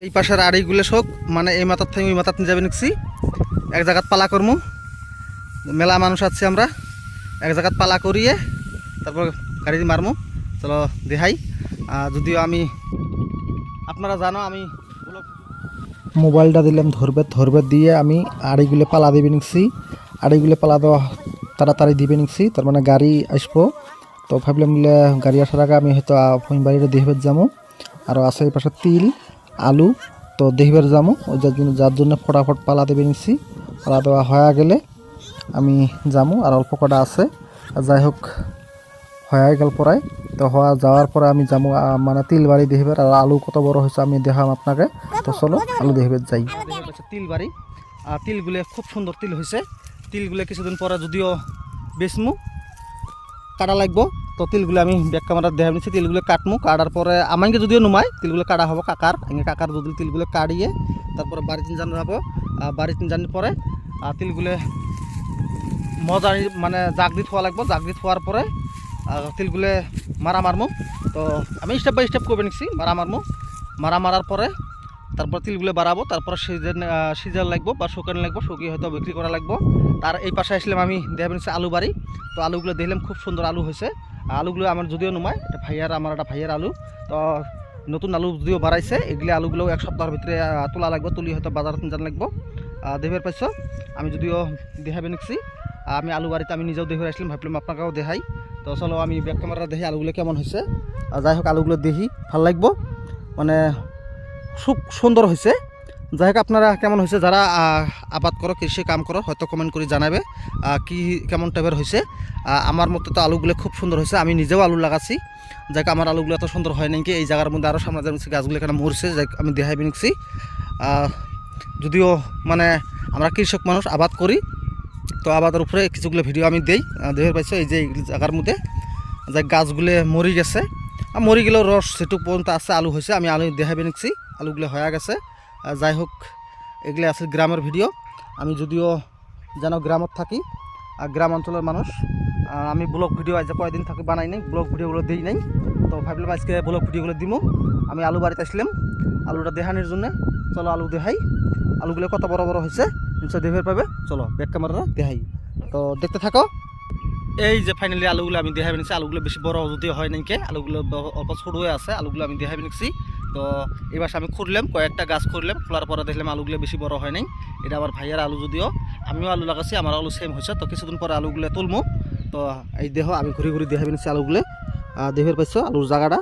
এই পাশের আড়িগুলো শোক মানে এই মাথার থেকে ওই মাথার যাবে নিচ্ছি এক জায়গাত পালা করমু মেলা মানুষ আছে আমরা এক জায়গাত পালা করিয়ে তারপর গাড়ি মারমু চলো দেখাই যদিও আমি আপনারা জানো আমি মোবাইলটা দিলাম ধরবে দিয়ে আমি আড়িগুলো পালা দিবে নিচ্ছি আড়িগুলো পালা দেওয়া তাড়াতাড়ি দিবে নিচ্ছি তার মানে গাড়ি আসবো তো ভাবলাম গাড়ি আসার আগে আমি হয়তো বাড়িটা দেখবে যাবো আরও আছে এই পাশে তিল আলু তো দেখবার যাবো ওই যার জন্য ফটাফট পালা দেবে নিচ্ছি পালা দেওয়া হয়ে গেলে আমি যাবো আর অল্প কটা আছে যাই হোক হয়ে গেল পরায় তো হওয়া যাওয়ার পরে আমি যাবো মানে তিল বাড়ি দেখবার আর আলু কত বড় হয়েছে আমি দেখাম আপনাকে তো চলো আলু দেখবার যাই তিল বাড়ি আর তিলগুলো খুব সুন্দর তিল হয়েছে তিলগুলো কিছুদিন পরে যদিও বেচমু কাটা লাগবো তো তিলগুলো আমি ব্যাক ক্যামেরা দেখা নিচ্ছি তিলগুলো কাটমু কাটার পরে আমাকে যদিও নুমাই তিলগুলো কাটা হবো কাকার যদি তিলগুলো কাটিয়ে তারপরে বাড়িতে জানো যাবো বাড়িতে জানার পরে তিলগুলো মজা মানে জাগ দিয়ে থোয়া লাগবো জাগ দিয়ে থোয়ার পরে তিলগুলো মারা মারমু তো আমি স্টেপ বাই স্টেপ করে নিচ্ছি মারা মারার পরে তারপর তিলগুলো বাড়াবো তারপর সিজার লাগবো বা শুকানো লাগবো শুকিয়ে হয়তো বিক্রি করা লাগবো তার এই পাশে আসলাম আমি দেখা নিচ্ছি আলু বাড়ি তো আলুগুলো দেখলাম খুব সুন্দর আলু হয়েছে আলুগুলো আমার যদিও নুমায় এটা আমার একটা ভাইয়ার আলু তো নতুন আলু যদিও বাড়াইছে এগুলি আলুগুলো এক সপ্তাহের ভিতরে তোলা লাগবে তুলি হয়তো বাজার জানা লাগবো দেখবার পাইছো আমি যদিও দেখাবে নিচ্ছি আমি আলু বাড়িতে আমি নিজেও দেখে আসলাম ভাবলাম আপনাকেও দেখাই তো চলো আমি ব্যাক ক্যামেরা দেখি আলুগুলো কেমন হয়েছে যাই হোক আলুগুলো দেখি ভালো লাগবো মানে খুব সুন্দর হয়েছে যাই হোক আপনারা কেমন হয়েছে যারা আবাদ করো কৃষি কাম করো হয়তো কমেন্ট করে জানাবে কি কেমন টাইপের হয়েছে আমার মতো তো আলুগুলো খুব সুন্দর হয়েছে আমি নিজেও আলু লাগাচ্ছি যাই আমার আলুগুলো এত সুন্দর হয় নাকি এই জায়গার মধ্যে আরও সামনে জানিয়েছি গাছগুলো এখানে মরছে যাই আমি দেখাই নিচ্ছি যদিও মানে আমরা কৃষক মানুষ আবাদ করি তো আবাদের উপরে কিছুগুলো ভিডিও আমি দেই দেখে পাইছো এই যে জায়গার মধ্যে যাই গাছগুলো মরি গেছে মরি গেলেও রস যেটুক পর্যন্ত আছে আলু হয়েছে আমি আলু দেখাবে নিচ্ছি আলুগুলো হয়ে গেছে যাই হোক এগুলো আছে গ্রামের ভিডিও আমি যদিও যেন গ্রামত থাকি গ্রাম অঞ্চলের মানুষ আমি ব্লগ ভিডিও আজ কয়েকদিন থাকি বানাই নাই ব্লগ ভিডিওগুলো দিই নাই তো ভাবলাম আজকে ব্লগ ভিডিওগুলো দিমু আমি আলু বাড়িতে আসলাম আলুটা দেখানোর জন্য চলো আলু দেখাই আলুগুলো কত বড় বড় হয়েছে নিশ্চয় দেখতে পাবে চলো ব্যাক ক্যামেরা দেখাই তো দেখতে থাকো এই যে ফাইনালি আলুগুলো আমি দেখাবে নিচ্ছি আলুগুলো বেশি বড় যদিও হয় নাকি আলুগুলো অল্প ছোট হয়ে আছে আলুগুলো আমি দেখাবে নিচ্ছি তো এবার আমি খুঁড়লাম কয়েকটা গাছ খুঁড়লাম খোলার পরে দেখলাম আলুগুলো বেশি বড় হয় নাই এটা আমার ভাইয়ের আলু যদিও আমিও আলু লাগাচ্ছি আমার আলু সেম হয়েছে তো কিছুদিন পরে আলুগুলো তুলমু তো এই দেহ আমি ঘুরে ঘুরে দেখাবে নিচ্ছি আলুগুলো দেখে পাইছো আলুর জায়গাটা